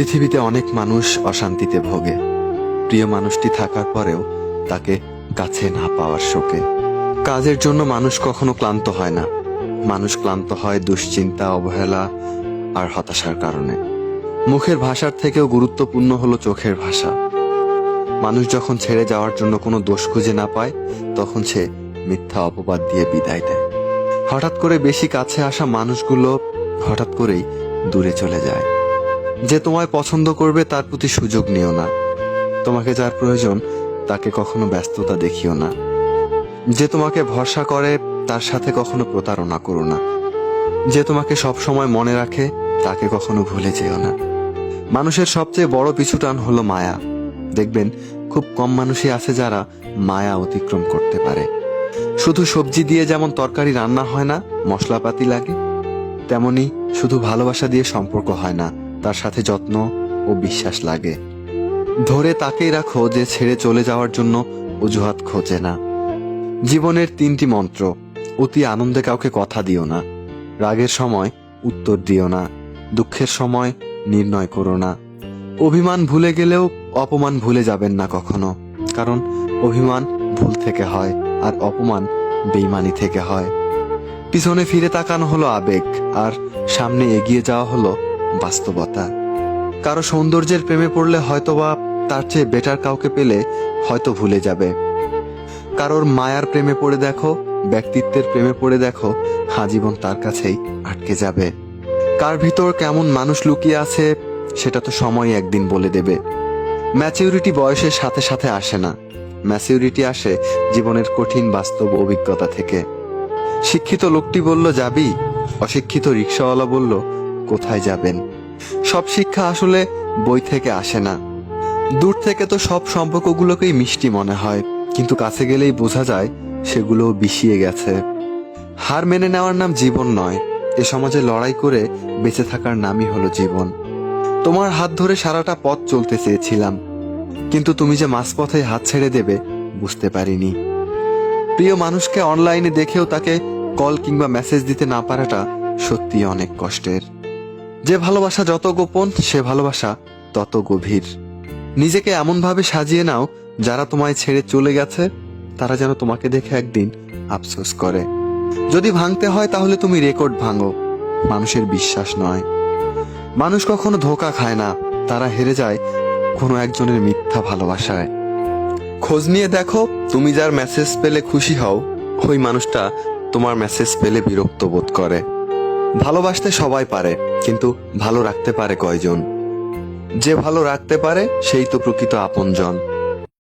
পৃথিবীতে অনেক মানুষ অশান্তিতে ভোগে, প্রিয় মানুষটি থাকার পরেও তাকে কাছে না পাওয়ার শোকে। কাজের জন্য মানুষ কখনো ক্লান্ত হয় না, মানুষ ক্লান্ত হয় দুশ্চিন্তা, অবহেলা আর হতাশার কারণে। মুখের ভাষার থেকেও গুরুত্বপূর্ণ হলো চোখের ভাষা। মানুষ যখন ছেড়ে যাওয়ার জন্য কোনো দোষ খুঁজে না পায়, তখন সে মিথ্যা অপবাদ দিয়ে বিদায় দেয়। হঠাৎ করে বেশি কাছে আসা মানুষগুলো হঠাৎ করেই দূরে চলে যায়। যে তোমায় পছন্দ করবে তার প্রতি সুযোগ নিও না, তোমাকে যার প্রয়োজন তাকে কখনো ব্যস্ততা দেখিও না। যে তোমাকে ভরসা করে তার সাথে কখনো প্রতারণা করো না। যে তোমাকে সব সময় মনে রাখে তাকে কখনো ভুলে যেও না। মানুষের সবচেয়ে বড় পিছুটান হলো মায়া। দেখবেন খুব কম মানুষই আছে যারা মায়া অতিক্রম করতে পারে। শুধু সবজি দিয়ে যেমন তরকারি রান্না হয় না, মশলাপাতি লাগে, তেমনি শুধু ভালোবাসা দিয়ে সম্পর্ক হয় না, তার সাথে যত্ন ও বিশ্বাস লাগে। ধরে তাকেই রাখো যে ছেড়ে চলে যাওয়ার জন্য অজুহাত খোঁজে না। জীবনের 3টি মন্ত্র: অতি আনন্দে কাউকে কথা দিও না, রাগের সময় উত্তর দিও না, দুঃখের সময় নির্ণয় করো না। অভিমান ভুলে গেলেও অপমান ভুলে যাবেন না কখনো, কারণ অভিমান ভুল থেকে হয় আর অপমান বেইমানি থেকে হয়। পিছনে ফিরে তাকানো হলো আবেগ, আর সামনে এগিয়ে যাওয়া হলো বাস্তবতা। কারো সৌন্দর্যের প্রেমে পড়লে হয়তোবা তার চেয়ে বেটার কাউকে পেলে হয়তো ভুলে যাবে। কারোর মায়ার প্রেমে পড়ে দেখো, ব্যক্তিত্বের প্রেমে পড়ে দেখো, আজীবন তার কাছেই আটকে যাবে। কার ভিতর কেমন মানুষ লুকিয়ে আছে সেটা তো সময় একদিন বলে দেবে। ম্যাচিউরিটি বয়সের সাথে সাথে আসে না, ম্যাচিউরিটি আসে জীবনের কঠিন বাস্তব অভিজ্ঞতা থেকে। শিক্ষিত লোকটি বলল যাবি, অশিক্ষিত রিক্সাওয়ালা বলল কোথায় যাবেন। সব শিক্ষা আসলে বই থেকে আসে না। দূর থেকে তো সব সম্পর্কগুলোকেই মিষ্টি মনে হয়, কিন্তু কাছে গেলেই বোঝা যায় সেগুলো বিষিয়ে গেছে। হার মেনে নেওয়ার নাম জীবন নয়, এ সমাজে লড়াই করে বেঁচে থাকার নামই হলো জীবন। তোমার হাত ধরে সারাটা পথ চলতে চেয়েছিলাম, কিন্তু তুমি যে মাঝপথে হাত ছেড়ে দেবে বুঝতে পারিনি। প্রিয় মানুষকে অনলাইনে দেখেও তাকে কল কিংবা মেসেজ দিতে না পারাটা সত্যি অনেক কষ্টের। যে ভালোবাসা যত গোপন, সে ভালোবাসা তত গভীর। নিজেকে এমনভাবে সাজিয়ে নাও যারা তোমায় ছেড়ে চলে গেছে তারা যেন তোমাকে দেখে একদিন আফসোস করে। যদি ভাঙতে হয় তাহলে তুমি রেকর্ড ভাঙো, মানুষের বিশ্বাস নয়। মানুষ কখনো ধোঁকা খায় না, তারা হেরে যায় কোনো একজনের মিথ্যা ভালোবাসায়। খোঁজ নিয়ে দেখো, তুমি যার মেসেজ পেলে খুশি হও, ওই মানুষটা তোমার মেসেজ পেলে বিরক্ত বোধ করে। ভালোবাসতে সবাই পারে, কিন্তু ভালো রাখতে পারে কয়জন? যে ভালো রাখতে পারে সেই তো প্রকৃত আপনজন।